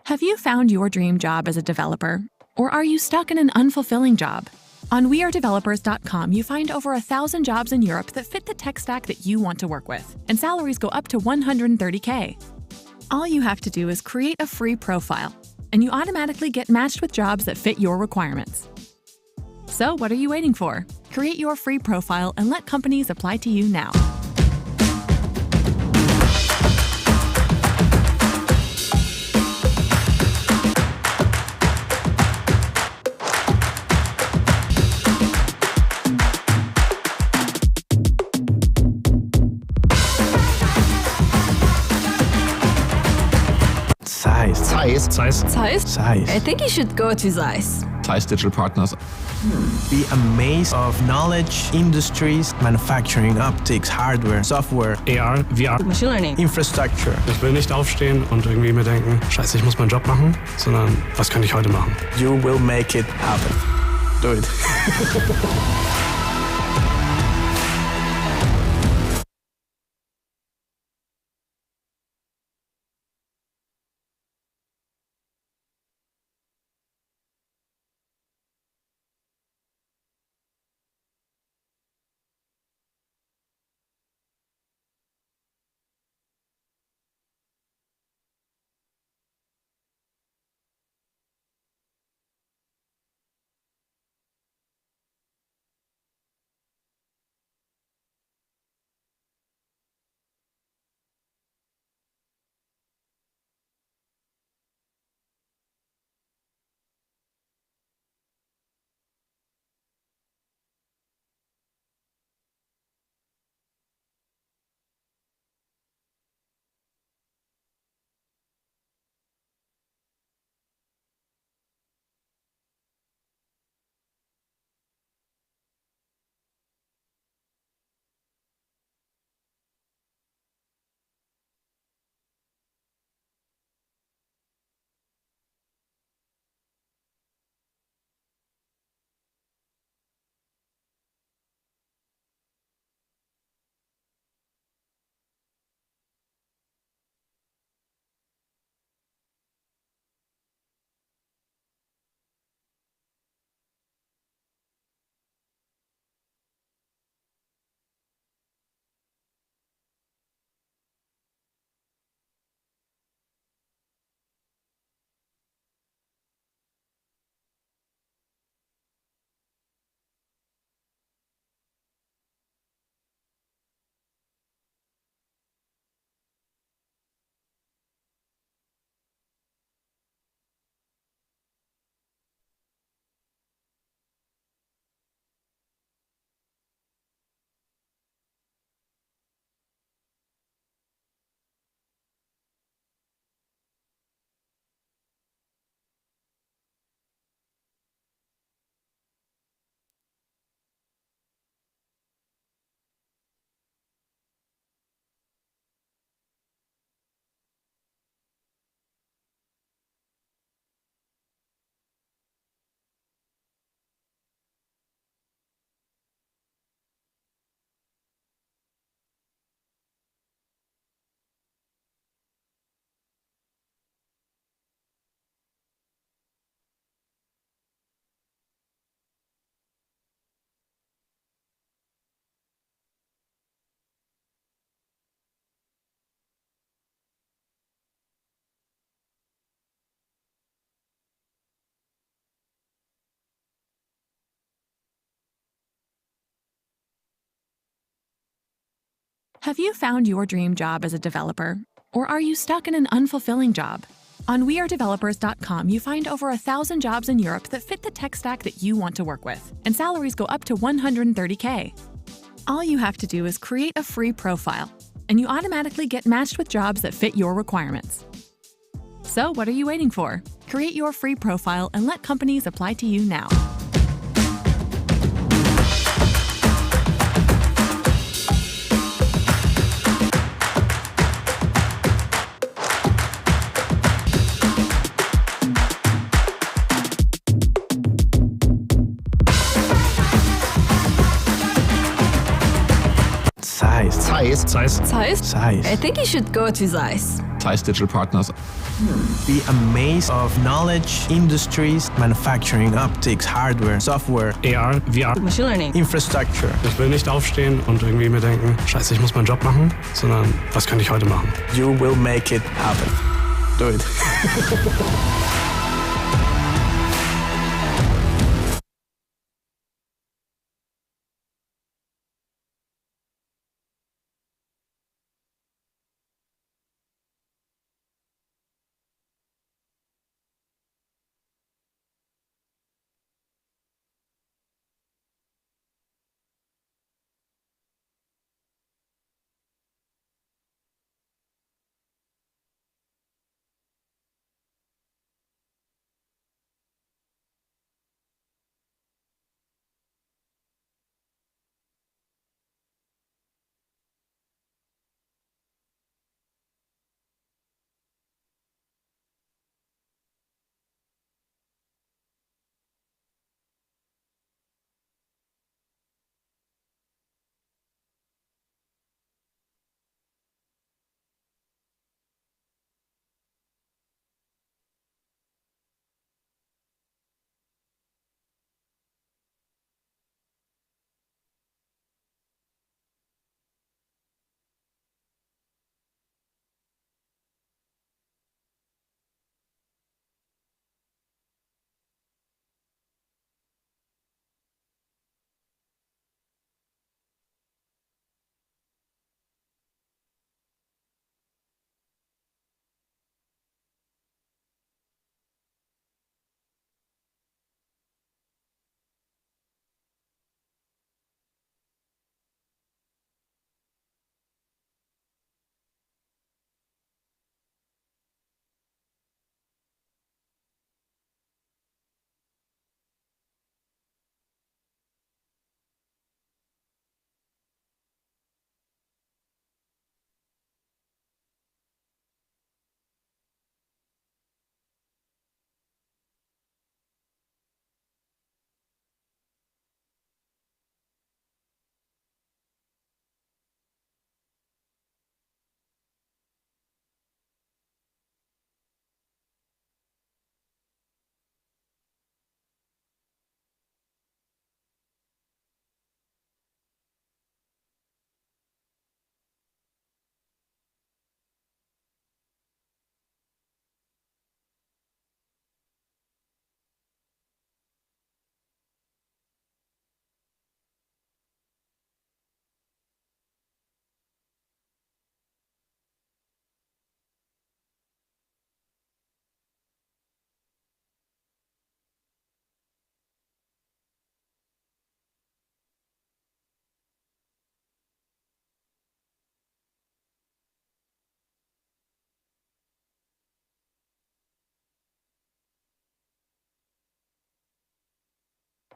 Have you found your dream job as a developer? Or are you stuck in an unfulfilling job? On WeAreDevelopers.com, you find over 1,000 jobs in Europe that fit the tech stack that you want to work with, and salaries go up to $130K. All you have to do is create a free profile, and you automatically get matched with jobs that fit your requirements. So what are you waiting for? Create your free profile and let companies apply to you now. Zeiss. I think you should go to Zeiss. Zeiss Digital Partners. Be amazed of knowledge, industries, manufacturing, optics, hardware, software, AR, VR, Machine Learning, infrastructure. Ich will nicht aufstehen und irgendwie mir denken, scheiße, ich muss meinen Job machen, sondern was kann ich heute machen? You will make it happen. Do it. Have you found your dream job as a developer? Or are you stuck in an unfulfilling job? On WeAreDevelopers.com, you find over 1,000 jobs in Europe that fit the tech stack that you want to work with, and salaries go up to $130K. All you have to do is create a free profile, and you automatically get matched with jobs that fit your requirements. So what are you waiting for? Create your free profile and let companies apply to you now. Zeiss. Zeiss. I think you should go to Zeiss. Zeiss Digital Partners. Be amazed of knowledge, industries, manufacturing, optics, hardware, software, AR, VR, Machine Learning. infrastructure. Ich will nicht aufstehen und irgendwie mir denken, scheiße, ich muss meinen Job machen, sondern was kann ich heute machen? You will make it happen. Do it.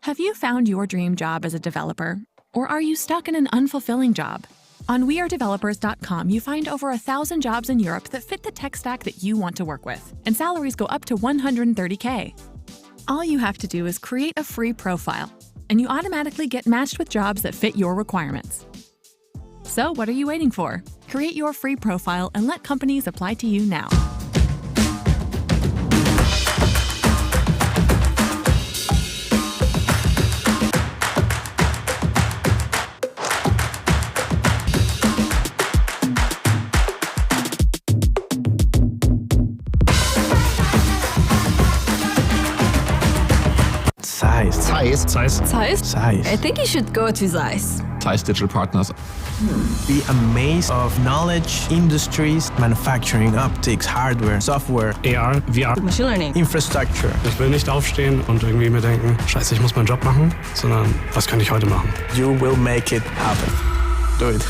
Have you found your dream job as a developer? Or are you stuck in an unfulfilling job? On WeAreDevelopers.com, you find over 1,000 jobs in Europe that fit the tech stack that you want to work with, and salaries go up to $130K. All you have to do is create a free profile, and you automatically get matched with jobs that fit your requirements. So what are you waiting for? Create your free profile and let companies apply to you now. Zeiss. Zeiss? Zeiss. I think you should go to Zeiss. Zeiss Digital Partners. Be amazed of knowledge, industries, manufacturing, optics, hardware, software, AR, VR, Machine Learning. infrastructure. Ich will nicht aufstehen und irgendwie mir denken, scheiße, ich muss meinen Job machen, sondern was kann ich heute machen? You will make it happen. Do it.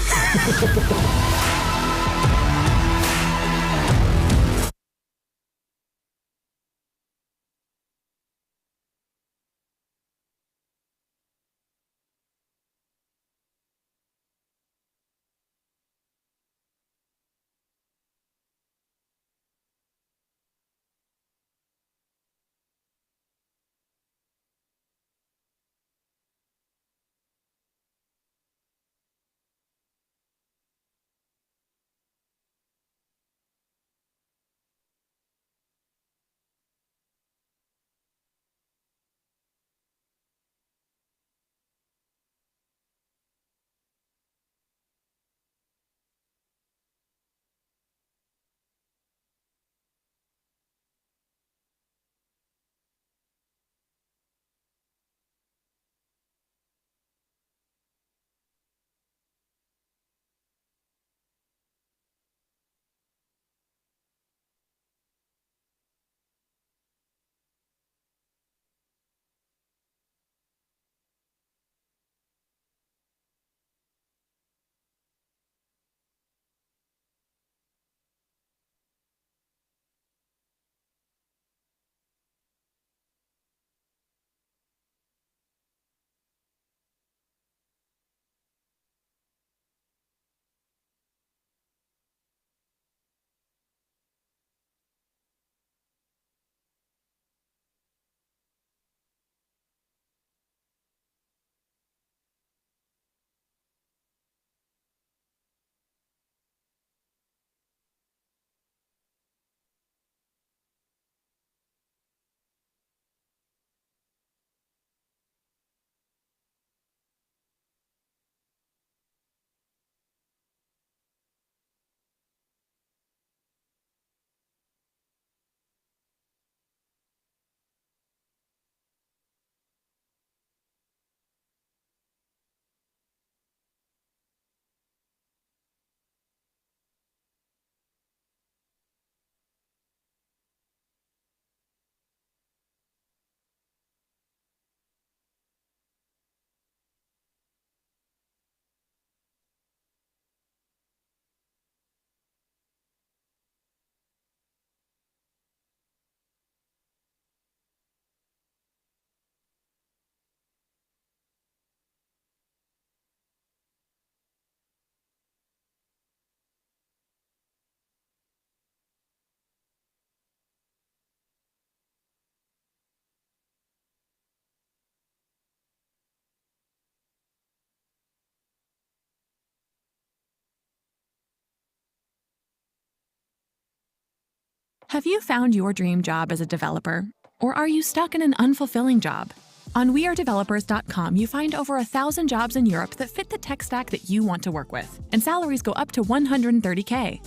Have you found your dream job as a developer? Or are you stuck in an unfulfilling job? On WeAreDevelopers.com, you find over 1,000 jobs in Europe that fit the tech stack that you want to work with, and salaries go up to $130K.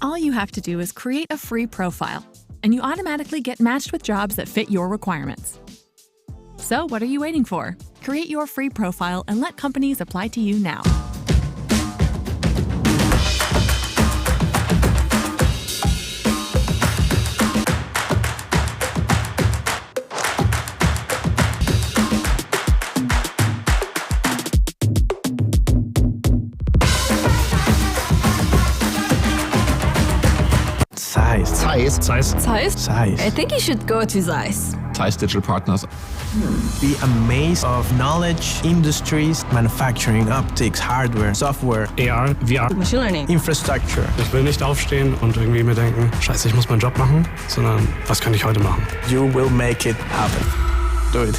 All you have to do is create a free profile, and you automatically get matched with jobs that fit your requirements. So what are you waiting for? Create your free profile and let companies apply to you now. Zeiss. Zeiss? Zeiss. I think you should go to Zeiss. Zeiss Digital Partners. Be amazed of knowledge, industries, manufacturing, optics, hardware, software, AR, VR. Machine Learning. infrastructure. Ich will nicht aufstehen und irgendwie mir denken, scheiße, ich muss meinen Job machen, sondern was kann ich heute machen? You will make it happen. Do it.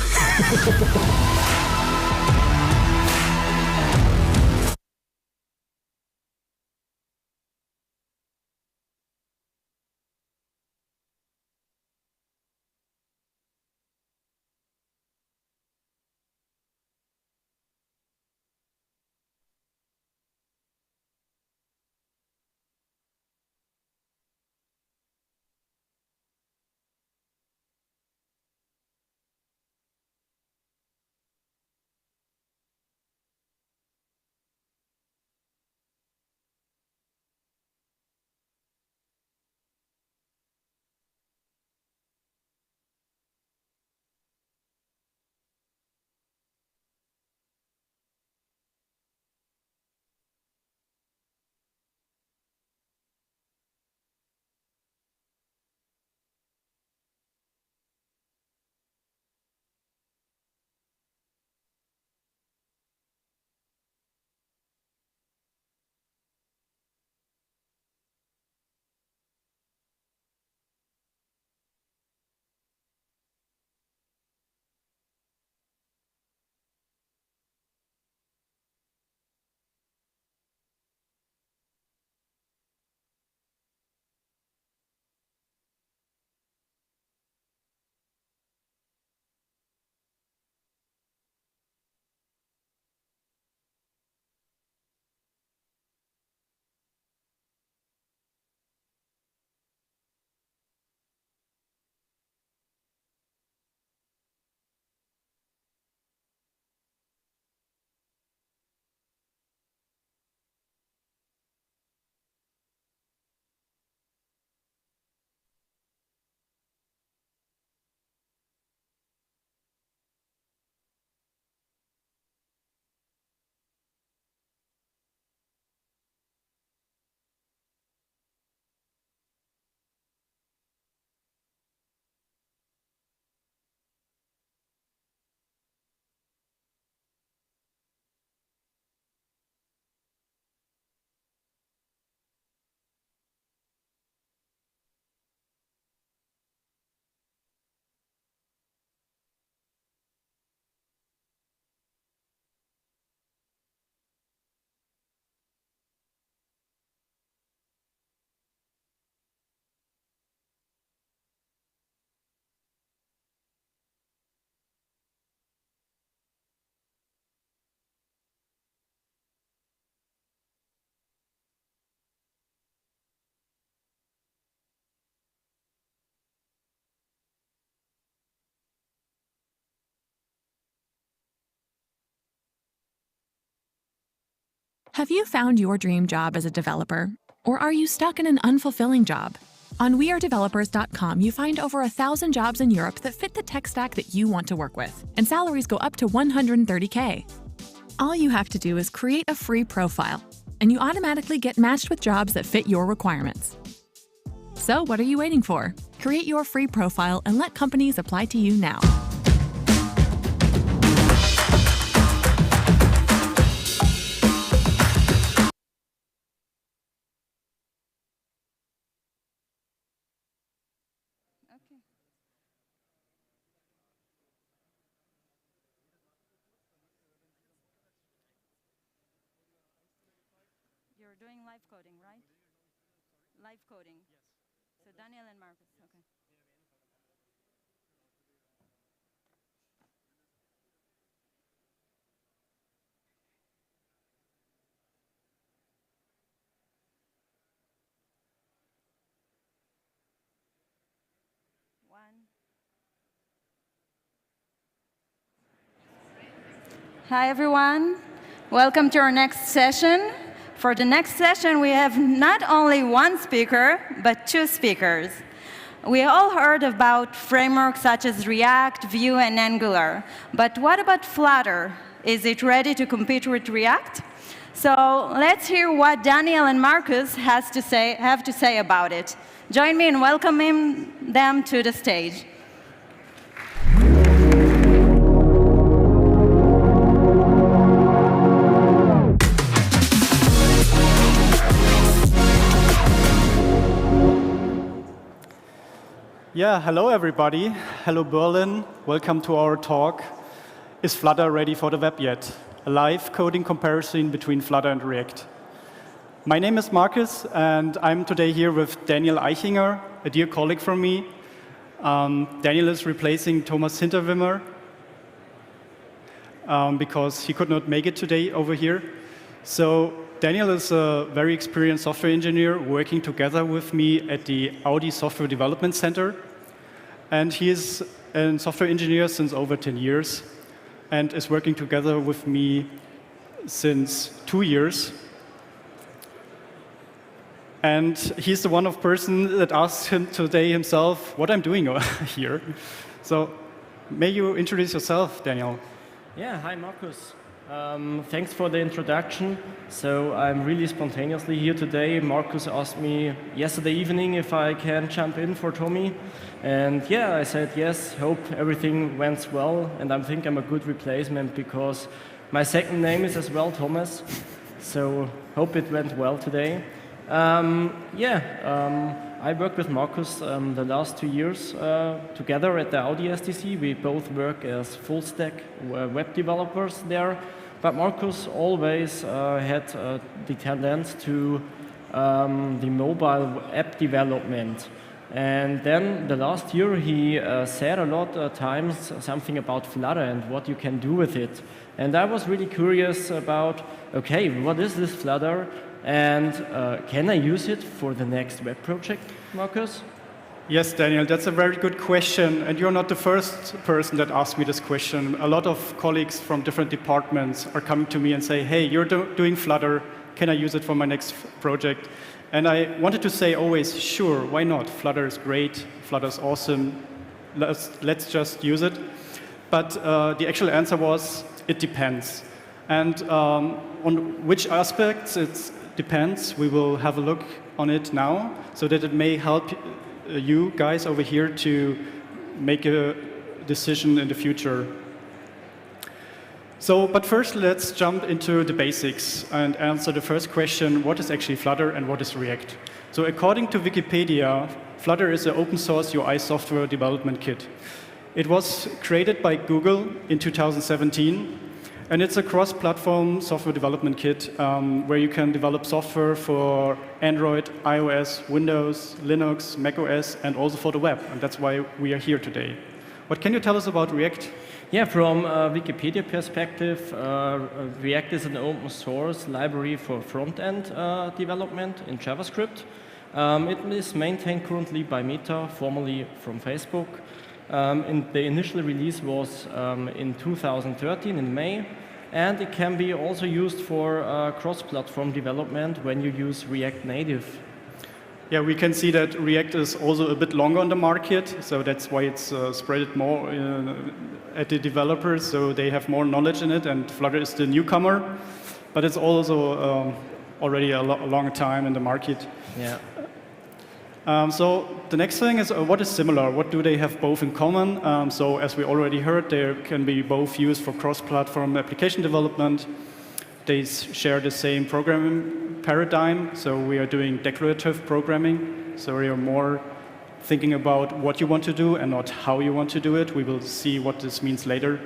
Have you found your dream job as a developer? Or are you stuck in an unfulfilling job? On WeAreDevelopers.com, you find over 1,000 jobs in Europe that fit the tech stack that you want to work with, and salaries go up to $130K. All you have to do is create a free profile, and you automatically get matched with jobs that fit your requirements. So what are you waiting for? Create your free profile and let companies apply to you now. Okay. You're doing live coding, right? Live coding. Yes. So Daniel and Marcus. Okay. Hi, everyone. Welcome to our next session. For the next session, we have not only one speaker, but two speakers. We all heard about frameworks such as React, Vue, and Angular. But what about Flutter? Is it ready to compete with React? So let's hear what Daniel and Marcus have to say about it. Join me in welcoming them to the stage. Yeah, hello everybody. Hello Berlin. Welcome to our talk. Is Flutter ready for the web yet? A live coding comparison between Flutter and React. My name is Marcus, and I'm today here with Daniel Eichinger, a dear colleague from me. Daniel is replacing Thomas Hinterwimmer because he could not make it today over here. So Daniel is a very experienced software engineer working together with me at the Audi Software Development Center. And he is a software engineer since over 10 years and is working together with me since 2 years. And he's the one of person that asked him today himself what I'm doing here. So may you introduce yourself, Daniel? Yeah, hi Marcus. Thanks for the introduction. So I'm really spontaneously here today. Marcus asked me yesterday evening if I can jump in for Tommy. And yeah, I said yes, hope everything went well. And I think I'm a good replacement because my second name is as well Thomas. So hope it went well today. I worked with Marcus the last 2 years together at the Audi SDC. We both work as full stack web developers there. But Marcus always had the talent to the mobile app development. And then the last year he said a lot of times something about Flutter and what you can do with it. And I was really curious about, okay, what is this Flutter? And can I use it for the next web project, Marcus? Yes, Daniel, that's a very good question. And you're not the first person that asked me this question. A lot of colleagues from different departments are coming to me and say, hey, you're doing Flutter. Can I use it for my next project? And I wanted to say always, sure, why not? Flutter is great. Flutter is awesome. Let's just use it. But the actual answer was, it depends. And on which aspects it depends, we will have a look on it now so that it may help you guys over here to make a decision in the future. So, but first let's jump into the basics and answer the first question, what is actually Flutter and what is React? So according to Wikipedia, Flutter is an open source UI software development kit. It was created by Google in 2017. And it's a cross-platform software development kit where you can develop software for Android, iOS, Windows, Linux, macOS, and also for the web. And that's why we are here today. What can you tell us about React? Yeah, from a Wikipedia perspective, React is an open source library for front-end development in JavaScript. It is maintained currently by Meta, formerly from Facebook. The initial release was in 2013 in May, and it can be also used for cross-platform development when you use React Native. Yeah, we can see that React is also a bit longer on the market, so that's why it's spread more at the developers, so they have more knowledge in it, and Flutter is the newcomer, but it's also already a long time in the market. Yeah. So the next thing is what is similar? What do they have both in common? So as we already heard, they can be both used for cross-platform application development. They share the same programming paradigm. So we are doing declarative programming. So we are more thinking about what you want to do and not how you want to do it. We will see what this means later.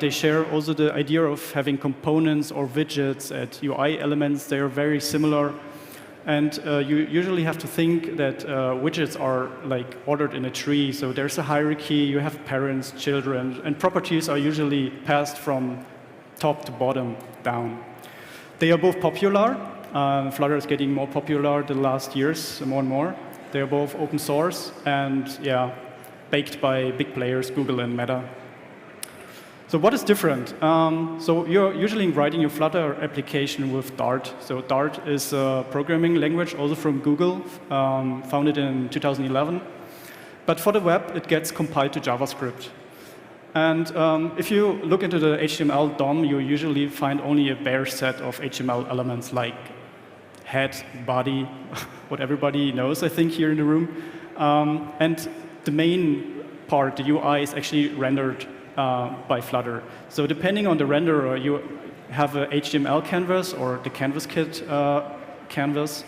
They share also the idea of having components or widgets at UI elements. They are very similar. And you usually have to think that widgets are like ordered in a tree. So there's a hierarchy, you have parents, children, and properties are usually passed from top to bottom down. They are both popular. Flutter is getting more popular the last years, more and more. They are both open source and yeah, baked by big players, Google and Meta. So what is different? So you're usually writing your Flutter application with Dart. So Dart is a programming language also from Google, founded in 2011. But for the web, it gets compiled to JavaScript. And if you look into the HTML DOM, you usually find only a bare set of HTML elements like head, body, what everybody knows, I think, here in the room. And the main part, the UI, is actually rendered by Flutter. So depending on the renderer, you have a HTML canvas or the canvas kit canvas.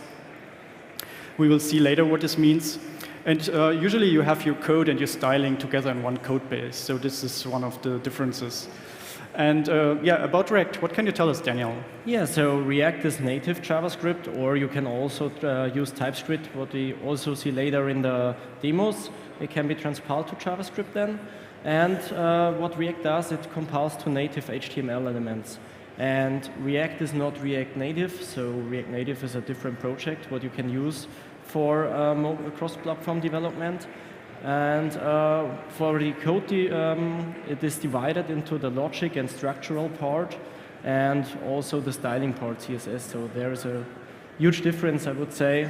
We will see later what this means. And usually you have your code and your styling together in one code base. So this is one of the differences. And yeah, about React, what can you tell us, Daniel? Yeah, so React is native JavaScript, or you can also use TypeScript, what we also see later in the demos. It can be transpiled to JavaScript then. And what React does, it compiles to native HTML elements. And React is not React Native, so React Native is a different project, what you can use for cross-platform development. And for the code, it is divided into the logic and structural part, and also the styling part, CSS. So there is a huge difference, I would say.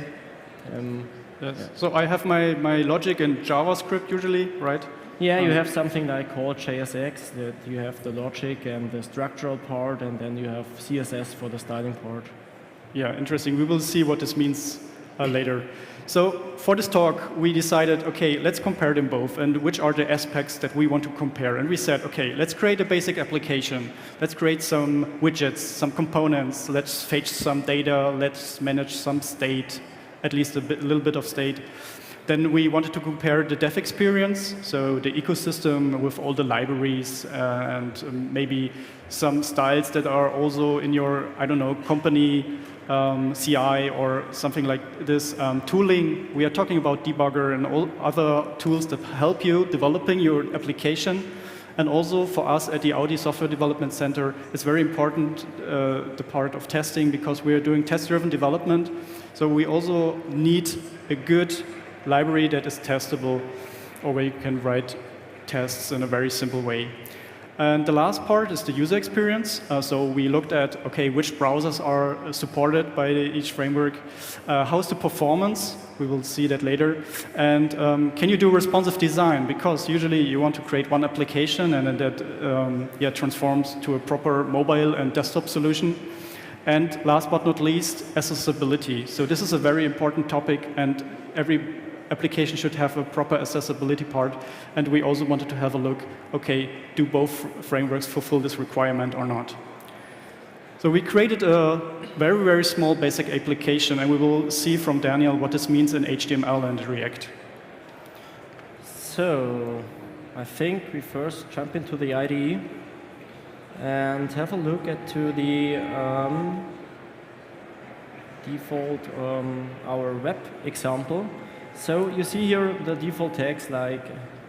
Yes. Yeah. So I have my logic in JavaScript usually, right? Yeah, you have something like called JSX, that you have the logic and the structural part, and then you have CSS for the styling part. Yeah, interesting. We will see what this means later. So for this talk, we decided, OK, let's compare them both, and which are the aspects that we want to compare. And we said, OK, let's create a basic application. Let's create some widgets, some components. Let's fetch some data. Let's manage some state, at least a little bit of state. Then we wanted to compare the dev experience, so the ecosystem with all the libraries and maybe some styles that are also in your, I don't know, company CI or something like this. Tooling, we are talking about debugger and all other tools that help you developing your application. And also for us at the Audi Software Development Center, it's very important, the part of testing, because we are doing test-driven development. So we also need a good library that is testable, or where you can write tests in a very simple way. And the last part is the user experience. So we looked at, OK, which browsers are supported by each framework. How's the performance? We will see that later. And can you do responsive design? Because usually you want to create one application, and then that transforms to a proper mobile and desktop solution. And last but not least, accessibility. So this is a very important topic, and every application should have a proper accessibility part. And we also wanted to have a look, OK, do both frameworks fulfill this requirement or not? So we created a very, very small basic application, and we will see from Daniel what this means in HTML and React. So I think we first jump into the IDE and have a look at the default, our web example. So you see here the default tags like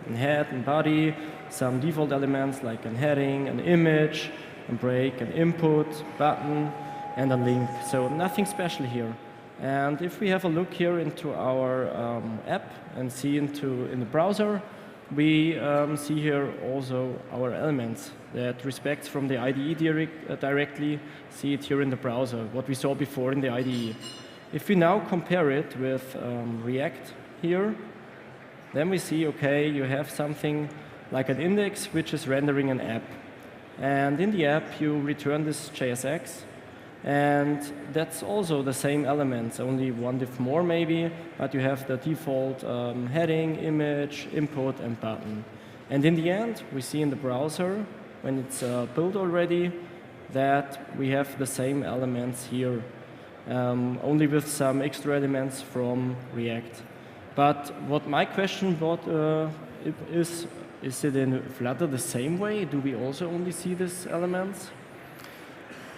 a head and body, some default elements like a heading, an image, a break, an input, button, and a link. So nothing special here. And if we have a look here into our app and see in the browser, we see here also our elements that respects from the IDE directly. See it here in the browser, what we saw before in the IDE. If we now compare it with React here, then we see, OK, you have something like an index, which is rendering an app. And in the app, you return this JSX. And that's also the same elements, only one div more maybe, but you have the default heading, image, input, and button. And in the end, we see in the browser, when it's built already, that we have the same elements here, only with some extra elements from React. But what my question is it in Flutter the same way? Do we also only see these elements?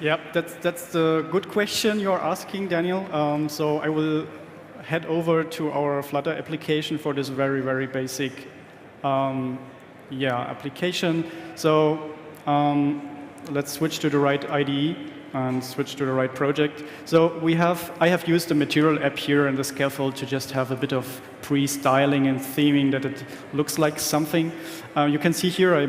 Yeah, that's the good question you're asking, Daniel. So I will head over to our Flutter application for this very, very basic application. So let's switch to the right IDE and switch to the right project. So I have used the material app here in the scaffold to just have a bit of pre-styling and theming that it looks like something. You can see here I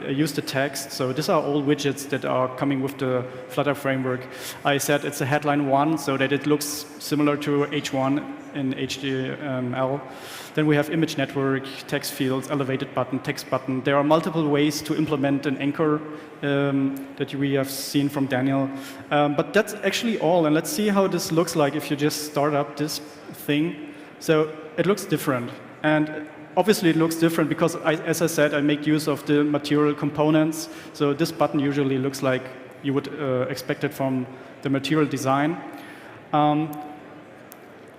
used the text. So these are all widgets that are coming with the Flutter framework. I said it's a headline 1 so that it looks similar to H1 in HTML. Then we have image network, text fields, elevated button, text button. There are multiple ways to implement an anchor that we have seen from Daniel. But that's actually all. And let's see how this looks like if you just start up this thing. So it looks different. And obviously it looks different because, as I said, I make use of the material components. So this button usually looks like you would expect it from the material design.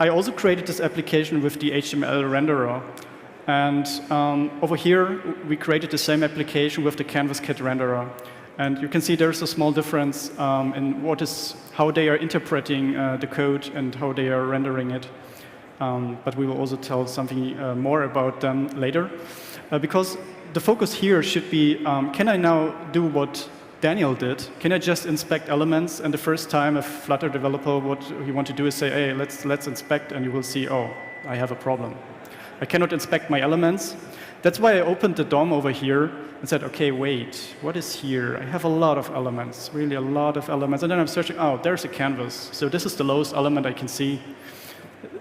I also created this application with the HTML renderer. And over here, we created the same application with the Canvas kit renderer. And you can see there's a small difference in how they are interpreting the code and how they are rendering it. But we will also tell something more about them later. Because the focus here should be, can I now do what Daniel did? Can I just inspect elements? And the first time a Flutter developer, what he wants to do is say, hey, let's inspect, and you will see, oh, I have a problem. I cannot inspect my elements. That's why I opened the DOM over here and said, OK, wait, what is here? I have a lot of elements, really a lot of elements. And then I'm searching, oh, there's a canvas. So this is the lowest element I can see,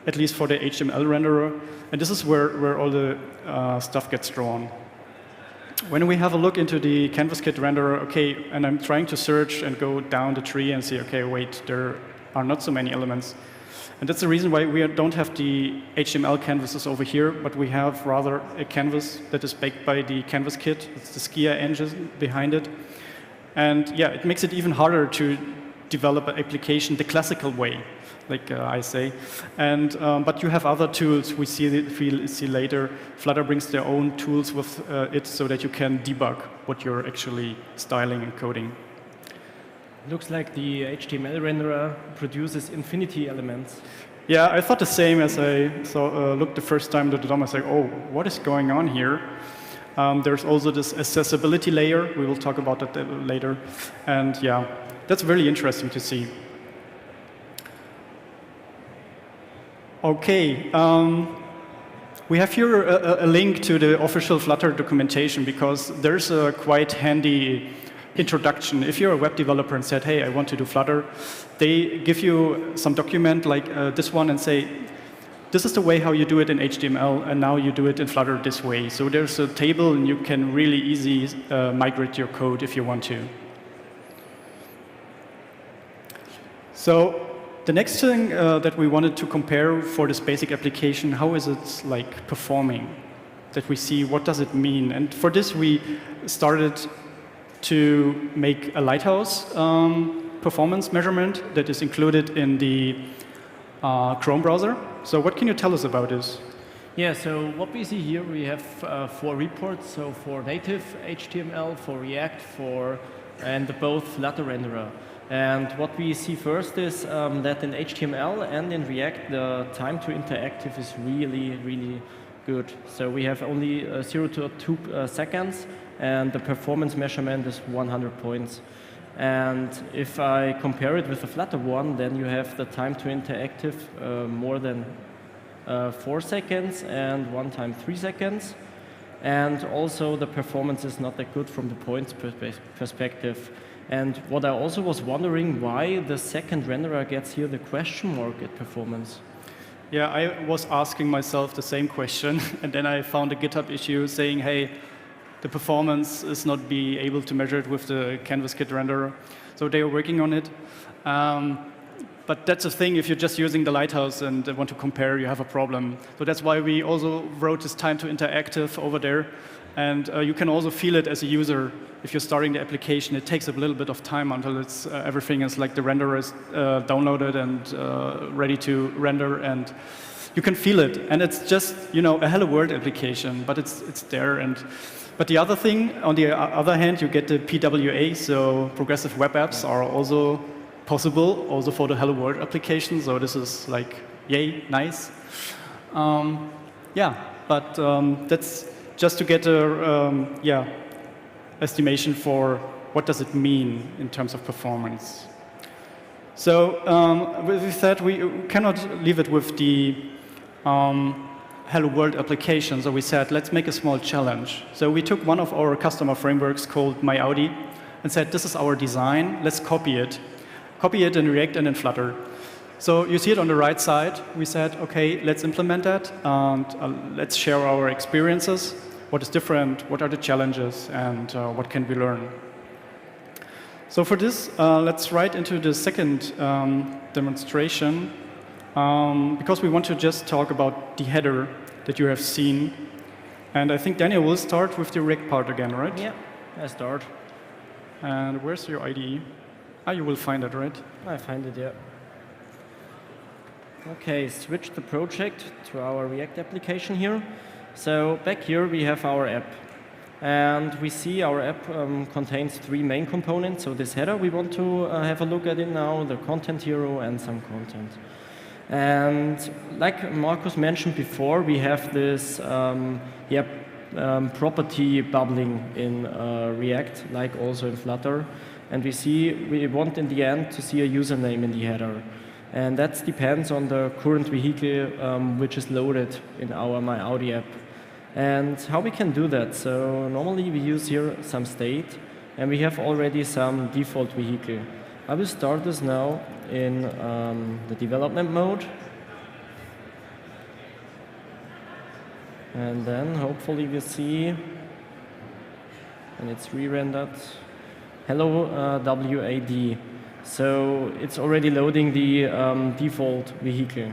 at least for the HTML renderer. And this is where all the stuff gets drawn. When we have a look into the Canvas kit renderer, OK, and I'm trying to search and go down the tree and see, OK, wait, there are not so many elements. And that's the reason why we don't have the HTML canvases over here, but we have rather a canvas that is baked by the Canvas kit. It's the Skia engine behind it. And yeah, it makes it even harder to develop an application the classical way, like I say. And but you have other tools we'll see later. Flutter brings their own tools with it so that you can debug what you're actually styling and coding. Looks like the HTML renderer produces infinity elements. Yeah, I thought the same as I looked the first time to the DOM. I was like, oh, what is going on here? There's also this accessibility layer. We will talk about that later. And yeah, that's really interesting to see. OK. We have here a link to the official Flutter documentation because there's a quite handy introduction. If you're a web developer and said, hey, I want to do Flutter, they give you some document like this one and say, this is the way how you do it in HTML, and now you do it in Flutter this way. So there's a table, and you can really easily migrate your code if you want to. So the next thing that we wanted to compare for this basic application, how is it like performing? That we see what does it mean. And for this, we started to make a Lighthouse performance measurement that is included in the Chrome browser. So what can you tell us about this? Yeah, so what we see here, we have 4 reports. So for native HTML, for React, and both Flutter renderer. And what we see first is that in HTML and in React, the time to interactive is really, really good. So we have only 0 to 2 seconds. And the performance measurement is 100 points. And if I compare it with the Flutter one, then you have the time to interactive more than 4 seconds and 1 time 3 seconds. And also the performance is not that good from the points perspective. And what I also was wondering, why the second renderer gets here the question mark at performance. Yeah, I was asking myself the same question. And then I found a GitHub issue saying, hey, the performance is not be able to measure it with the Canvas kit renderer. So they are working on it. But that's the thing, if you're just using the Lighthouse and want to compare, you have a problem. So that's why we also wrote this time to interactive over there. And you can also feel it as a user. If you're starting the application, it takes a little bit of time until it's, everything is like the renderer is downloaded and ready to render. And you can feel it, and it's just a Hello World application, but it's there. But the other thing, on the other hand, you get the PWA, so progressive web apps are also possible, also for the Hello World application. So this is like, yay, nice. But that's just to get a estimation for what does it mean in terms of performance. So we said we cannot leave it with the Hello World application. So we said, let's make a small challenge. So we took one of our customer frameworks called MyAudi and said, this is our design. Let's copy it. Copy it in React and in Flutter. So you see it on the right side. We said, OK, let's implement that, and let's share our experiences. What is different? What are the challenges? And what can we learn? So for this, let's right into the second demonstration, because we want to just talk about the header that you have seen. And I think Daniel will start with the React part again, right? Yeah, I start. And where's your IDE? You will find it, right? I find it, yeah. OK, switch the project to our React application here. So back here, we have our app. And we see our app contains 3 main components. So this header, we want to have a look at it now, the content hero, and some content. And like Markus mentioned before, we have this property bubbling in React, like also in Flutter. And we want in the end to see a username in the header. And that depends on the current vehicle which is loaded in our MyAudi app. And how we can do that? So normally we use here some state, and we have already some default vehicle. I will start this now in the development mode. And then hopefully we'll see, and it's re-rendered, hello WAD. So it's already loading the default vehicle.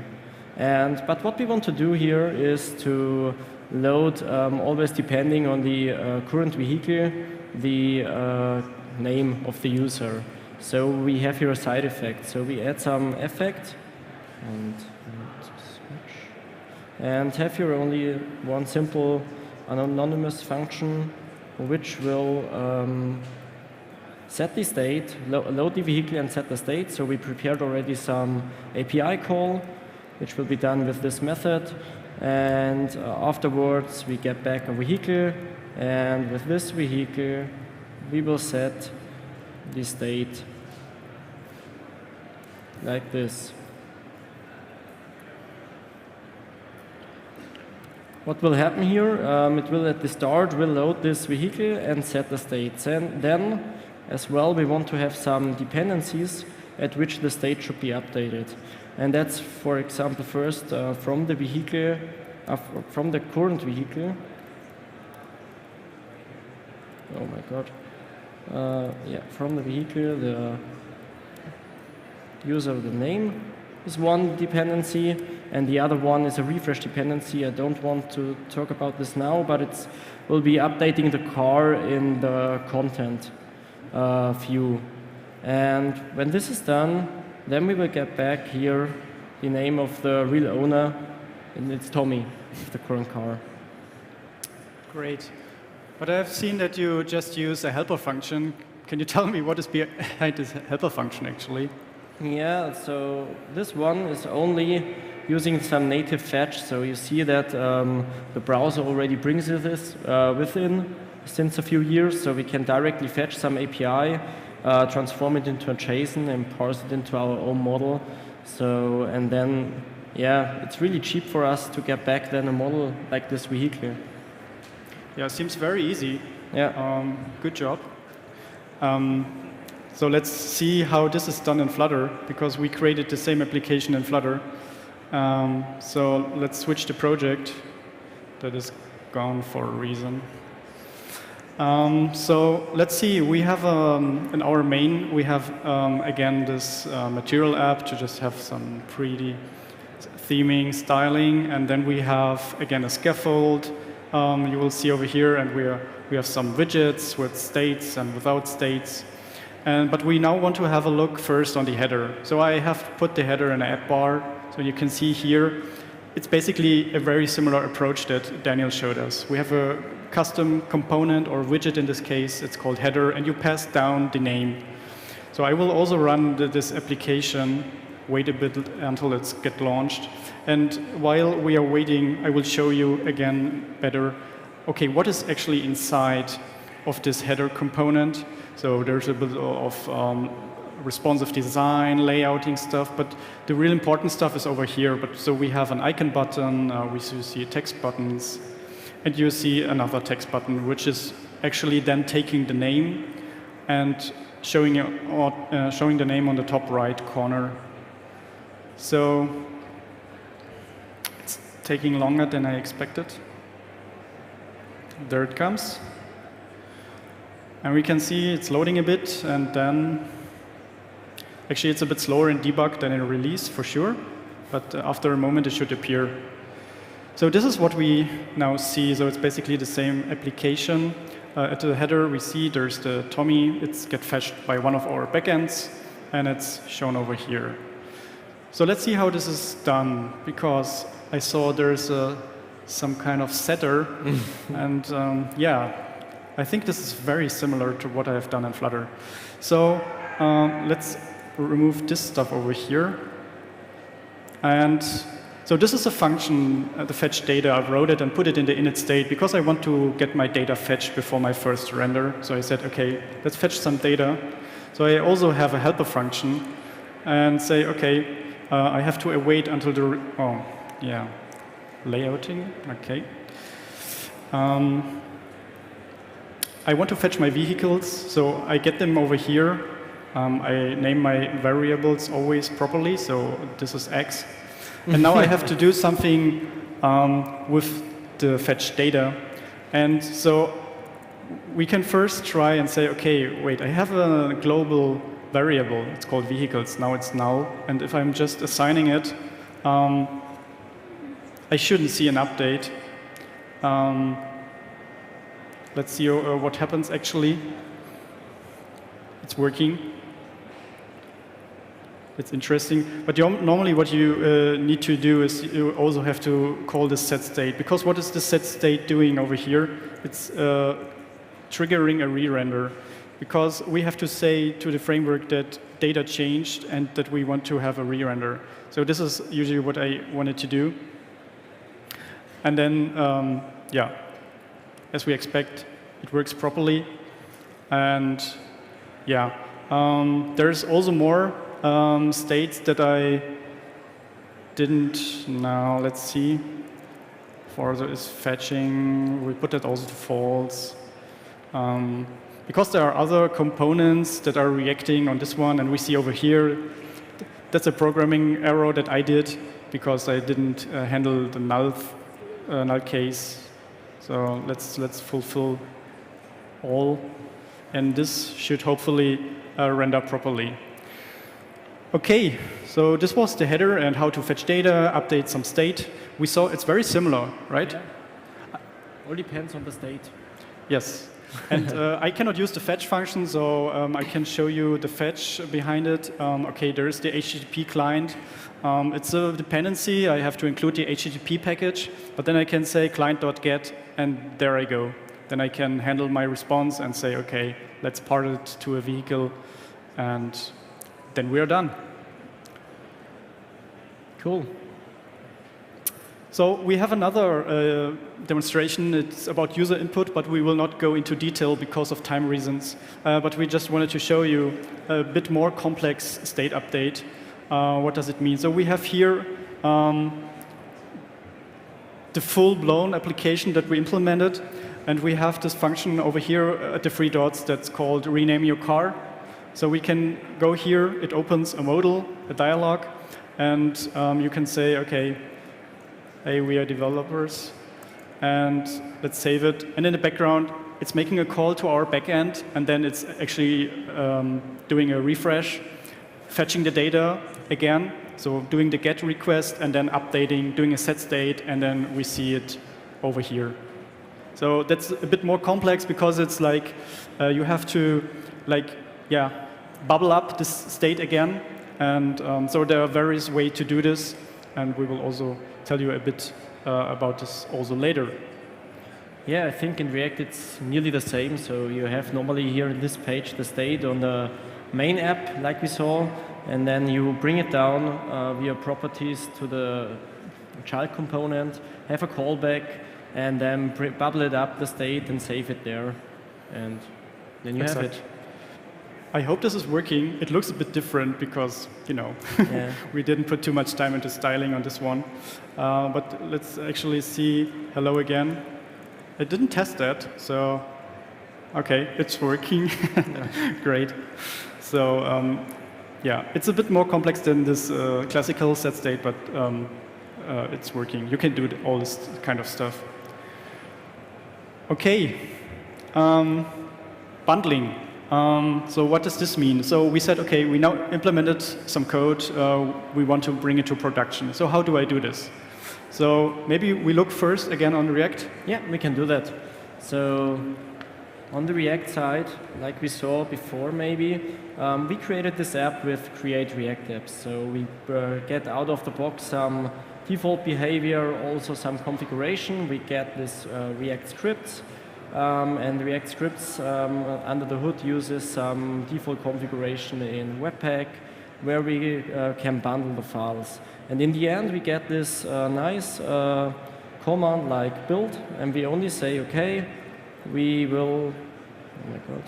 But what we want to do here is to load, always depending on the current vehicle, the name of the user. So we have here a side effect. So we add some effect and have here only one simple anonymous function which will set the state, load the vehicle and set the state. So we prepared already some API call, which will be done with this method. And afterwards, we get back a vehicle. And with this vehicle, we will set the state like this. What will happen here? It will, at the start, will load this vehicle and set the states. And then, as well, we want to have some dependencies at which the state should be updated. And that's, for example, first from the vehicle, from the current vehicle. Oh my God. From the vehicle, the user, the name is one dependency, and the other one is a refresh dependency. I don't want to talk about this now, but it will be updating the car in the content view. And when this is done, then we will get back here the name of the real owner, and it's Tommy, of the current car. Great. But I've seen that you just use a helper function. Can you tell me what is behind this helper function, actually? Yeah, so this one is only using some native fetch. So you see that the browser already brings this within since a few years. So we can directly fetch some API, transform it into a JSON, and parse it into our own model. So, and then, yeah, it's really cheap for us to get back then a model like this vehicle. Yeah, it seems very easy. Yeah. Good job. So let's see how this is done in Flutter, because we created the same application in Flutter. So let's switch the project. That is gone for a reason. So let's see, we have in our main, we have again this material app to just have some pretty theming, styling, and then we have again a scaffold. You will see over here, and we have some widgets with states and without states. But we now want to have a look first on the header. So I have put the header in an app bar. So you can see here, it's basically a very similar approach that Daniel showed us. We have a custom component or widget in this case. It's called header, and you pass down the name. So I will also run this application, wait a bit until it's get launched. And while we are waiting, I will show you again better, okay, what is actually inside of this header component. So there's a bit of responsive design, layouting stuff, but the real important stuff is over here. So we have an icon button, we see text buttons, and you see another text button, which is actually then taking the name and showing the name on the top right corner. So it's taking longer than I expected. There it comes. And we can see it's loading a bit, and then actually it's a bit slower in debug than in release for sure, but after a moment it should appear. So this is what we now see. So it's basically the same application. At the header we see there's the Tommy. It's get fetched by one of our backends, and it's shown over here. So let's see how this is done, because I saw there's some kind of setter, and yeah, I think this is very similar to what I have done in Flutter. So let's remove this stuff over here. And so this is a function, the fetch data. I wrote it and put it in the init state because I want to get my data fetched before my first render. So I said, okay, let's fetch some data. So I also have a helper function and say, okay, I have to await until the, layouting, okay. I want to fetch my vehicles, so I get them over here. I name my variables always properly, so this is X. And now I have to do something with the fetch data. And so we can first try and say, okay, wait, I have a global variable. It's called vehicles. Now it's null. And if I'm just assigning it, I shouldn't see an update. Let's see what happens actually. It's working. It's interesting. But normally what you need to do is you also have to call this set state. Because what is the set state doing over here? It's triggering a re-render. Because we have to say to the framework that data changed and that we want to have a re-render. So this is usually what I wanted to do. And then, yeah, as we expect, it works properly. And yeah, there's also more states that I didn't. Now let's see. Further is fetching. We put that also to false. Because there are other components that are reacting on this one, and we see over here, that's a programming error that I did because I didn't handle the null case. So let's fulfill all, and this should hopefully render properly. Okay, so this was the header and how to fetch data, update some state. We saw it's very similar, right? Yeah. All depends on the state. Yes. And I cannot use the fetch function, so I can show you the fetch behind it. Okay, there's the HTTP client. It's a dependency. I have to include the HTTP package, but then I can say client.get, and there I go. Then I can handle my response and say, okay, let's part it to a vehicle, and then we are done. Cool. So we have another demonstration. It's about user input, but we will not go into detail because of time reasons. But we just wanted to show you a bit more complex state update. What does it mean? So we have here the full-blown application that we implemented. And we have this function over here at the 3 dots that's called rename your car. So we can go here. It opens a modal, a dialog. And you can say, OK, hey, WeAreDevelopers. And let's save it. And in the background, it's making a call to our backend. And then it's actually doing a refresh, fetching the data again. So doing the GET request and then updating, doing a set state. And then we see it over here. So that's a bit more complex because it's like you have to, bubble up this state again. And so there are various ways to do this. and we will also tell you a bit about this also later. Yeah, I think in React it's nearly the same. So you have normally here in this page the state on the main app, like we saw, and then you bring it down via properties to the child component, have a callback, and then bubble it up the state and save it there, and then you have it. I hope this is working. It looks a bit different because, you know, we didn't put too much time into styling on this one. But let's actually see. Hello again. I didn't test that, so okay, it's working. Great. So yeah, it's a bit more complex than this classical set state, but it's working. You can do all this kind of stuff. Okay, bundling. So what does this mean? So we said, okay, we now implemented some code. We want to bring it to production. So how do I do this? So maybe we look first again on React. Yeah, we can do that. So on the React side, like we saw before maybe, we created this app with Create React Apps. So we get out of the box some default behavior, also some configuration. We get this React scripts. And the React scripts under the hood uses some default configuration in Webpack where we can bundle the files. And in the end, we get this nice command like build, and we only say, okay, we will, oh my God,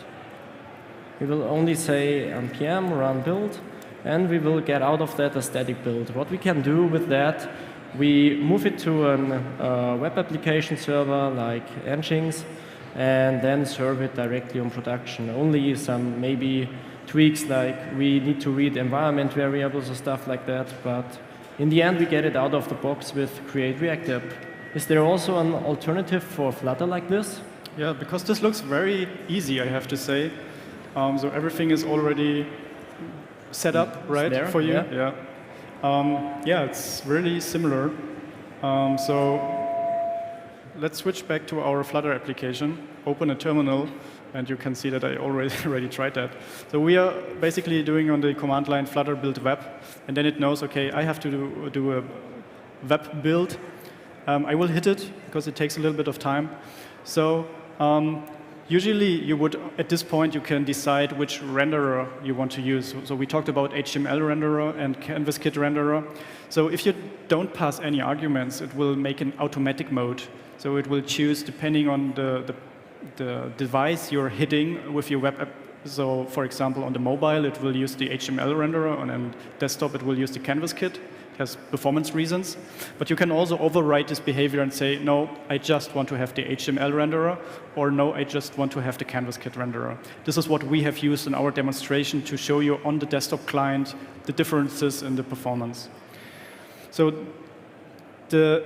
we will only say npm run build, and we will get out of that a static build. What we can do with that, we move it to a web application server like Nginx, and then serve it directly on production. Only some maybe tweaks like we need to read environment variables or stuff like that, but in the end we get it out of the box with Create React App. Is there also an alternative for Flutter like this? Yeah, because this looks very easy, I have to say. So everything is already set up, right, there, for you? yeah. Yeah, it's really similar. So let's switch back to our Flutter application, open a terminal, and you can see that I already tried that. So we are basically doing on the command line Flutter build web, and then it knows, okay, I have to do a web build. I will hit it because it takes a little bit of time. So usually you would, at this point, you can decide which renderer you want to use. So we talked about HTML renderer and CanvasKit renderer. So if you don't pass any arguments, it will make an automatic mode. So it will choose depending on the device you're hitting with your web app. So for example, on the mobile, it will use the HTML renderer, and on desktop, it will use the CanvasKit. It has performance reasons. But you can also override this behavior and say, no, I just want to have the HTML renderer, or no, I just want to have the CanvasKit renderer. This is what we have used in our demonstration to show you on the desktop client the differences in the performance. So the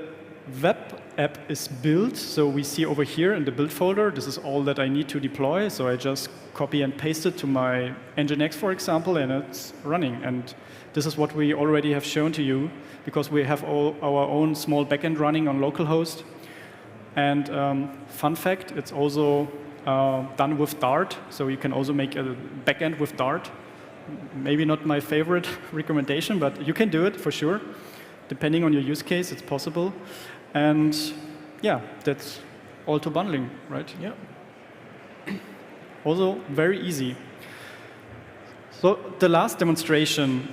web app is built, so we see over here in the build folder, this is all that I need to deploy, so I just copy and paste it to my Nginx, for example, and it's running. And this is what we already have shown to you, because we have all our own small backend running on localhost. And fun fact, it's also done with Dart, so you can also make a backend with Dart. Maybe not my favorite recommendation, but you can do it for sure. Depending on your use case, it's possible. And yeah, that's all to bundling, right? Yeah. Also very easy. So the last demonstration,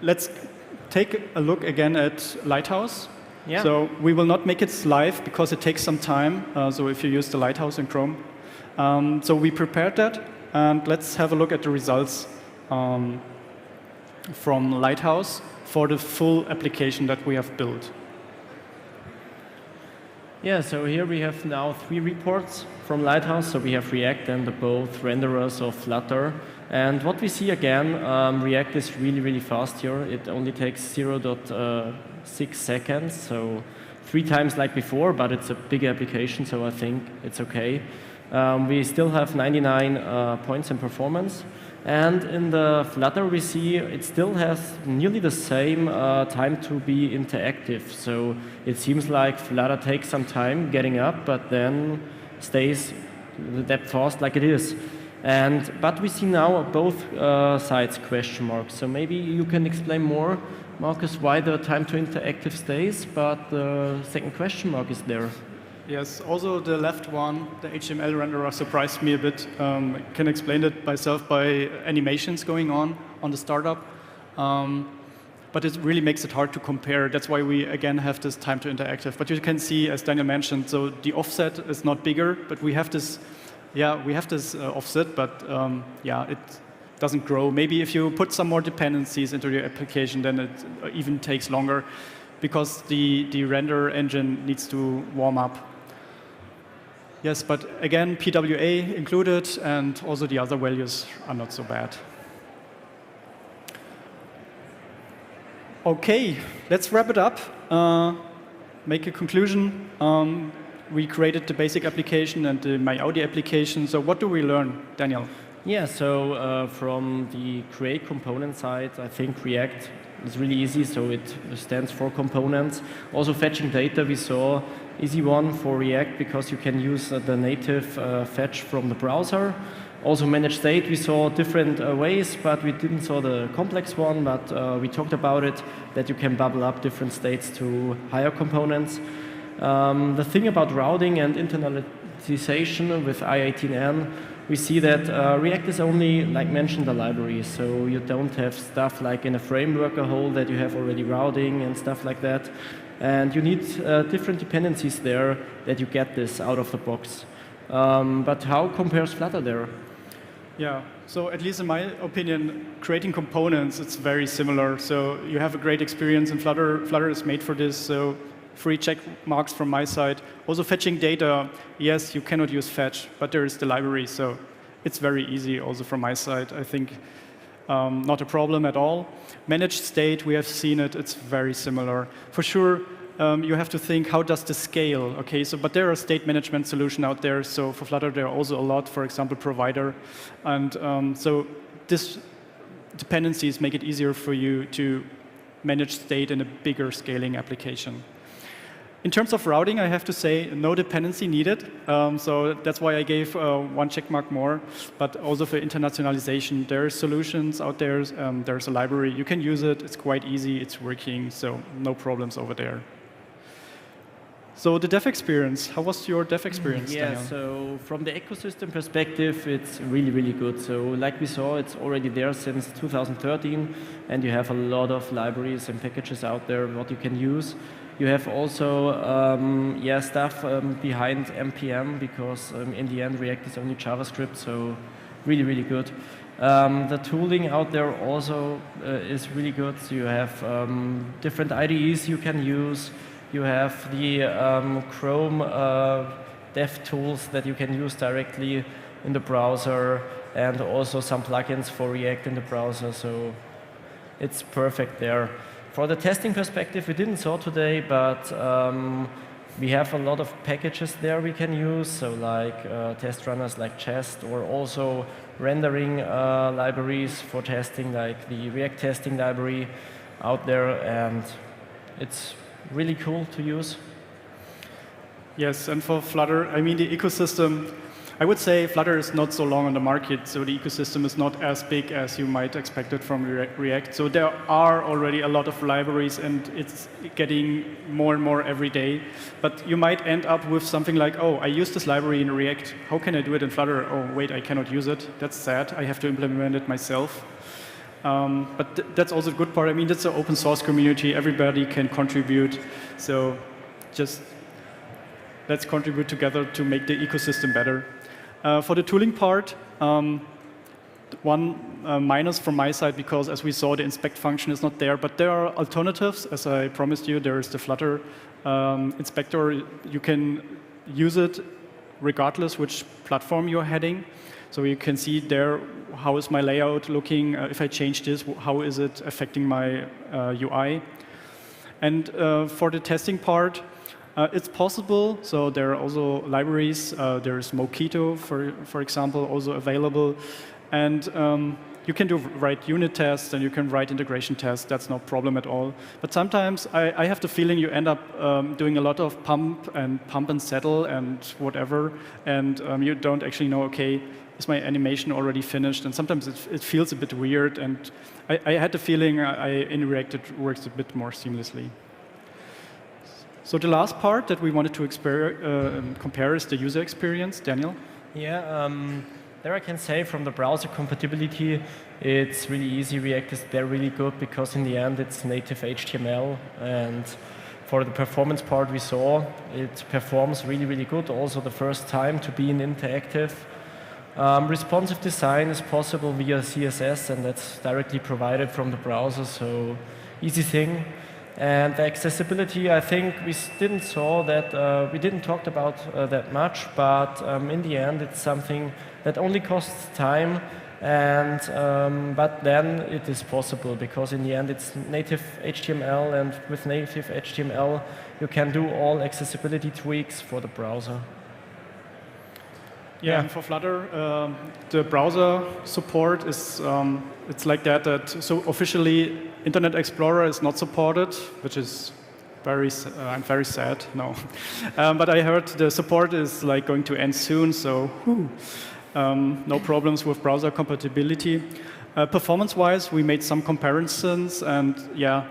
let's take a look again at Lighthouse. Yeah. So we will not make it live because it takes some time. So if you use the Lighthouse in Chrome. So we prepared that, and let's have a look at the results from Lighthouse for the full application that we have built. Yeah, so here we have now 3 reports from Lighthouse. So we have React and the both renderers of Flutter. And what we see again, React is really, really fast here. It only takes 0.6 seconds, so 3 times like before, but it's a big application, so I think it's okay. We still have 99 points in performance. And in the Flutter, we see it still has nearly the same time to be interactive. So it seems like Flutter takes some time getting up, but then stays that fast like it is. But we see now both sides question marks. So maybe you can explain more, Marcus, why the time to interactive stays, but the second question mark is there. Yes, also the left one, the HTML renderer, surprised me a bit. I can explain it myself by animations going on the startup. But it really makes it hard to compare. That's why we, again, have this time to interactive. But you can see, as Daniel mentioned, so the offset is not bigger, but we have this, offset, but it doesn't grow. Maybe if you put some more dependencies into your application, then it even takes longer because the render engine needs to warm up. Yes, but again, PWA included, and also the other values are not so bad. Okay, let's wrap it up. Make a conclusion. We created the basic application and the MyAudi application. So what do we learn, Daniel? Yeah, so from the create component side, I think React is really easy, so it stands for components. Also fetching data, we saw easy one for React because you can use the native fetch from the browser. Also manage state, we saw different ways, but we didn't saw the complex one, but we talked about it, that you can bubble up different states to higher components. The thing about routing and internalization with I18N, we see that React is only, like mentioned, a library, so you don't have stuff like in a framework a whole that you have already routing and stuff like that. And you need different dependencies there that you get this out of the box. But how compares Flutter there? Yeah, so at least in my opinion, creating components, it's very similar. So you have a great experience in Flutter. Flutter is made for this, so 3 check marks from my side. Also fetching data, yes, you cannot use fetch, but there is the library, so it's very easy also from my side. I think not a problem at all. Managed state, we have seen it, it's very similar. For sure, you have to think, how does this scale? Okay, so but there are state management solutions out there. So for Flutter, there are also a lot, for example, provider. And so this dependencies make it easier for you to manage state in a bigger scaling application. In terms of routing, I have to say no dependency needed. So that's why I gave 1 check mark more. But also for internationalization, there are solutions out there. There's a library. You can use it. It's quite easy. It's working. So no problems over there. So the dev experience, how was your dev experience, Yeah, Daniel? so from the ecosystem perspective, it's really, really good. So like we saw, it's already there since 2013, and you have a lot of libraries and packages out there what you can use. You have also stuff behind NPM, because in the end, React is only JavaScript, so really, really good. The tooling out there also is really good. So you have different IDEs you can use. You have the Chrome dev tools that you can use directly in the browser, and also some plugins for React in the browser, so it's perfect there. For the testing perspective, we didn't saw today, but we have a lot of packages there we can use, so like test runners like Jest, or also rendering libraries for testing, like the React testing library out there, and it's really cool to use. Yes, and for Flutter, I mean, the ecosystem, I would say Flutter is not so long on the market, so the ecosystem is not as big as you might expect it from React. So there are already a lot of libraries, and it's getting more and more every day. But you might end up with something like, oh, I use this library in React. How can I do it in Flutter? Oh, wait, I cannot use it. That's sad. I have to implement it myself. But that's also a good part. I mean, that's an open source community. Everybody can contribute. So just let's contribute together to make the ecosystem better. For the tooling part, one minus from my side, because as we saw, the inspect function is not there. But there are alternatives. As I promised you, there is the Flutter inspector. You can use it regardless which platform you're heading. So you can see there, how is my layout looking? If I change this, how is it affecting my UI? And for the testing part, it's possible. So there are also libraries. There is Mockito, for example, also available. And you can write unit tests and you can write integration tests. That's no problem at all. But sometimes I have the feeling you end up doing a lot of pump and settle and whatever, and you don't actually know, okay, is my animation already finished? And sometimes it feels a bit weird, and I had the feeling in React it works a bit more seamlessly. So the last part that we wanted to compare is the user experience. Daniel? Yeah, there I can say from the browser compatibility, it's really easy. React is there really good because in the end it's native HTML, and for the performance part we saw, it performs really, really good. Also the first time to be in interactive. Responsive design is possible via CSS, and that's directly provided from the browser, so easy thing. And the accessibility, I think we didn't saw that, we didn't talk about that much, but in the end it's something that only costs time, and but then it is possible because in the end it's native HTML, and with native HTML you can do all accessibility tweaks for the browser. Yeah, and for Flutter, the browser support is it's like that. So officially, Internet Explorer is not supported, which is I'm very sad. No, but I heard the support is like going to end soon. So no problems with browser compatibility. Performance-wise, we made some comparisons, and yeah,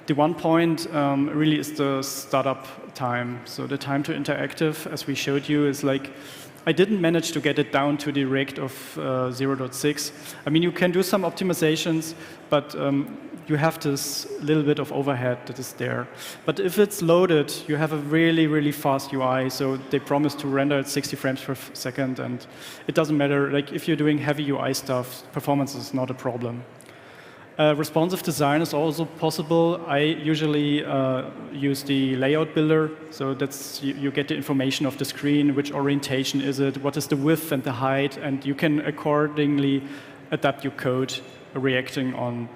the one point really is the startup time. So the time to interactive, as we showed you, is like. I didn't manage to get it down to the React of 0.6. I mean, you can do some optimizations, but you have this little bit of overhead that is there. But if it's loaded, you have a really, really fast UI. So they promise to render at 60 frames per second, and it doesn't matter. Like if you're doing heavy UI stuff, performance is not a problem. Responsive design is also possible. I usually use the layout builder, so that's you get the information of the screen, which orientation is it, what is the width and the height, and you can accordingly adapt your code reacting on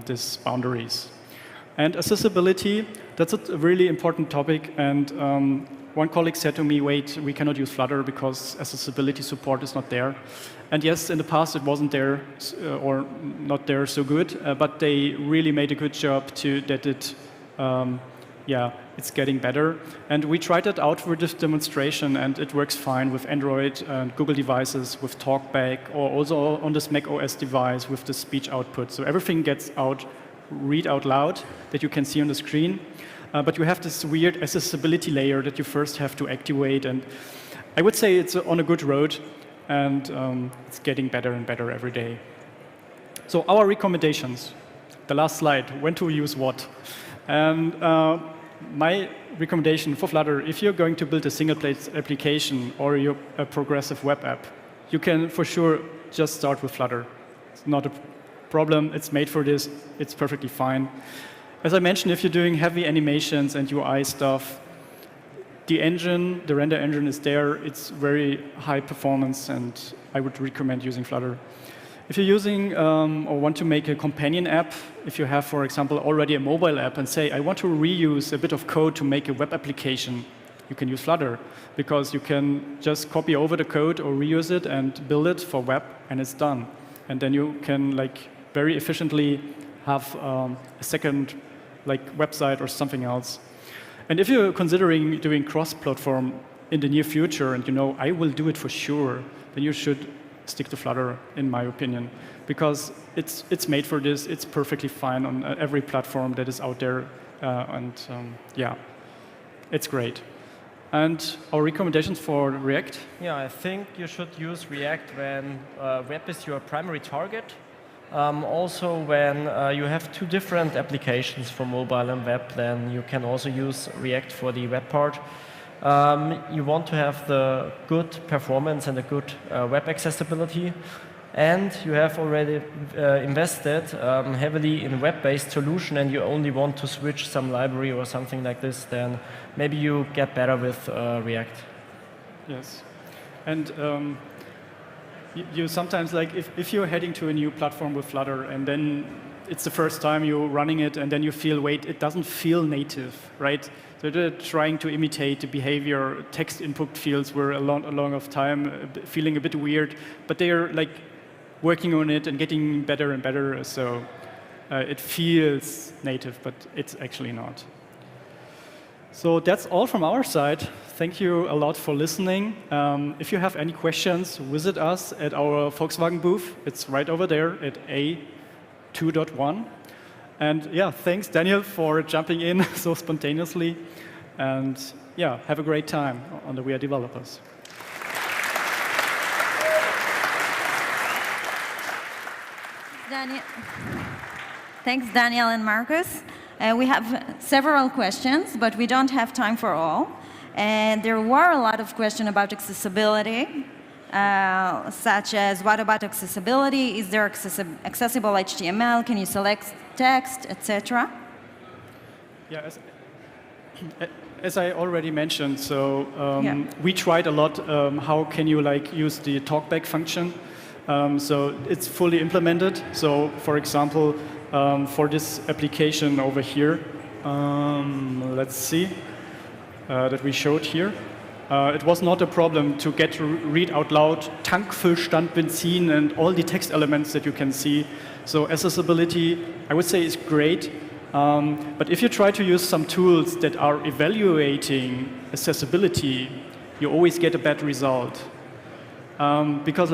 these boundaries. And accessibility, that's a really important topic, and one colleague said to me, wait, we cannot use Flutter because accessibility support is not there. And yes, in the past it wasn't there or not there so good, but they really made a good job to that it, yeah, it's getting better. And we tried it out with this demonstration, and it works fine with Android and Google devices, with TalkBack, or also on this Mac OS device with the speech output. So everything gets read out loud that you can see on the screen. But you have this weird accessibility layer that you first have to activate, and I would say it's on a good road, and it's getting better and better every day. So our recommendations, the last slide, when to use what. And my recommendation for Flutter, if you're going to build a single-page application or a progressive web app, you can for sure just start with Flutter. It's not a problem, it's made for this, it's perfectly fine. As I mentioned, if you're doing heavy animations and UI stuff, the engine, the render engine is there. It's very high performance, and I would recommend using Flutter. If you're using or want to make a companion app, if you have, for example, already a mobile app and say, I want to reuse a bit of code to make a web application, you can use Flutter, because you can just copy over the code or reuse it and build it for web, and it's done. And then you can very efficiently have a second website or something else. And if you're considering doing cross-platform in the near future, and you know, I will do it for sure, then you should stick to Flutter, in my opinion, because it's made for this. It's perfectly fine on every platform that is out there, yeah, it's great. And our recommendations for React? Yeah, I think you should use React when web is your primary target. Also, when you have two different applications for mobile and web, then you can also use React for the web part. You want to have the good performance and the good web accessibility, and you have already invested heavily in web-based solution, and you only want to switch some library or something like this, then maybe you get better with React. Yes, and you sometimes, if you're heading to a new platform with Flutter, and then it's the first time you're running it, and then you feel, wait, it doesn't feel native, right? So they're trying to imitate the behavior. Text input fields were a long of time feeling a bit weird, but they're working on it and getting better and better. So it feels native, but it's actually not. So that's all from our side. Thank you a lot for listening. If you have any questions, visit us at our Volkswagen booth. It's right over there at A2.1. And yeah, thanks, Daniel, for jumping in so spontaneously. And yeah, have a great time on the WeAreDevelopers. Thanks, Daniel and Marcus. We have several questions, but we don't have time for all. And there were a lot of questions about accessibility, such as what about accessibility? Is there accessible HTML? Can you select text, etc.? Yeah, as I already mentioned, so we tried a lot. How can you use the talkback function? So it's fully implemented. So for example, for this application over here, let's see, that we showed here, it was not a problem to get to read out loud Tankfüllstand Benzin and all the text elements that you can see. So accessibility, I would say, is great. But if you try to use some tools that are evaluating accessibility, you always get a bad result. Because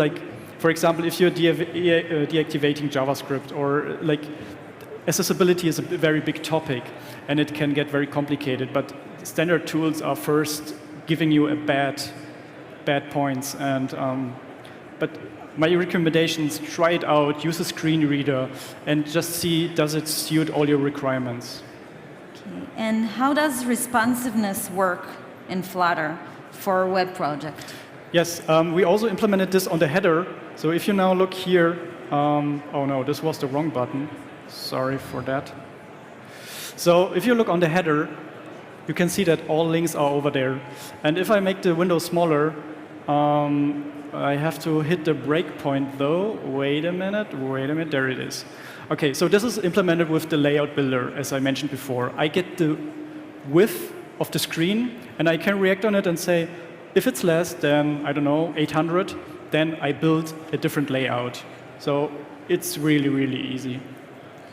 for example, if you're deactivating JavaScript, or accessibility is a very big topic and it can get very complicated, but standard tools are first giving you a bad points. And but my recommendation is try it out, use a screen reader, and just see, does it suit all your requirements? Okay. And how does responsiveness work in Flutter for a web project? Yes, we also implemented this on the header. So if you now look here, oh no, this was the wrong button. Sorry for that. So if you look on the header, you can see that all links are over there. And if I make the window smaller, I have to hit the breakpoint though. Wait a minute, there it is. Okay, so this is implemented with the layout builder, as I mentioned before. I get the width of the screen, and I can react on it and say, if it's less than, I don't know, 800, then I build a different layout. So it's really, really easy.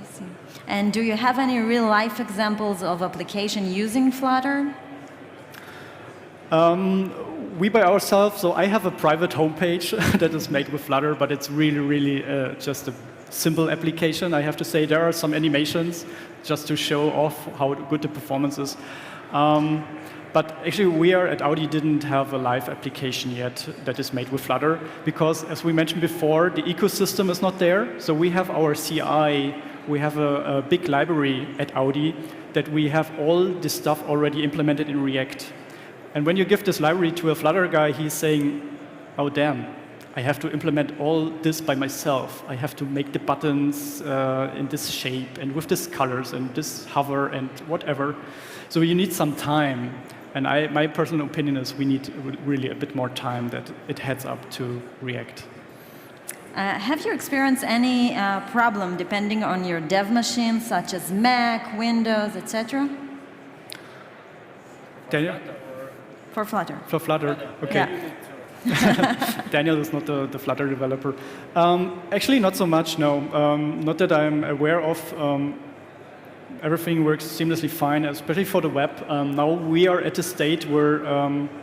I see. And do you have any real-life examples of application using Flutter? We by ourselves, so I have a private homepage that is made with Flutter, but it's really, really just a simple application. I have to say there are some animations just to show off how good the performance is. But actually, we at Audi didn't have a live application yet that is made with Flutter, because as we mentioned before, the ecosystem is not there. So we have our CI, we have a big library at Audi that we have all this stuff already implemented in React. And when you give this library to a Flutter guy, he's saying, oh damn, I have to implement all this by myself. I have to make the buttons in this shape and with this colors and this hover and whatever. So you need some time. And my personal opinion is we need really a bit more time that it heads up to React. Have you experienced any problem depending on your dev machine, such as Mac, Windows, etc.? Daniel? For Flutter. For Flutter, okay. Yeah. Daniel is not the Flutter developer. Actually, not so much, no. Not that I'm aware of. Everything works seamlessly fine, especially for the web. Now we are at a state where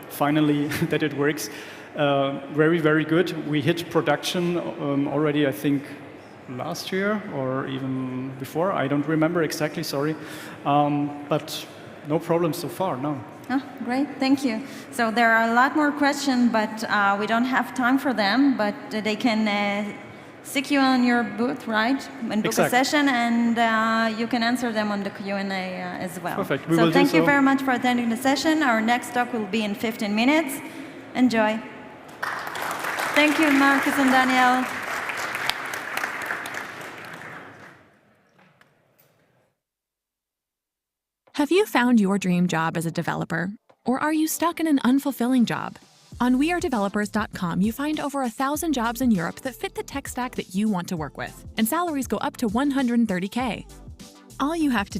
finally that it works very, very good. We hit production already, I think, last year or even before. I don't remember exactly, sorry. But no problem so far, no. Oh, great, thank you. So there are a lot more questions, but we don't have time for them, but they can stick you on your booth, right? And book a session, and you can answer them on the Q&A as well. Perfect. So thank you very much for attending the session. Our next talk will be in 15 minutes. Enjoy. Thank you, Marcus and Daniel. Have you found your dream job as a developer? Or are you stuck in an unfulfilling job? On WeAreDevelopers.com, you find over 1,000 jobs in Europe that fit the tech stack that you want to work with, and salaries go up to $130K. All you have to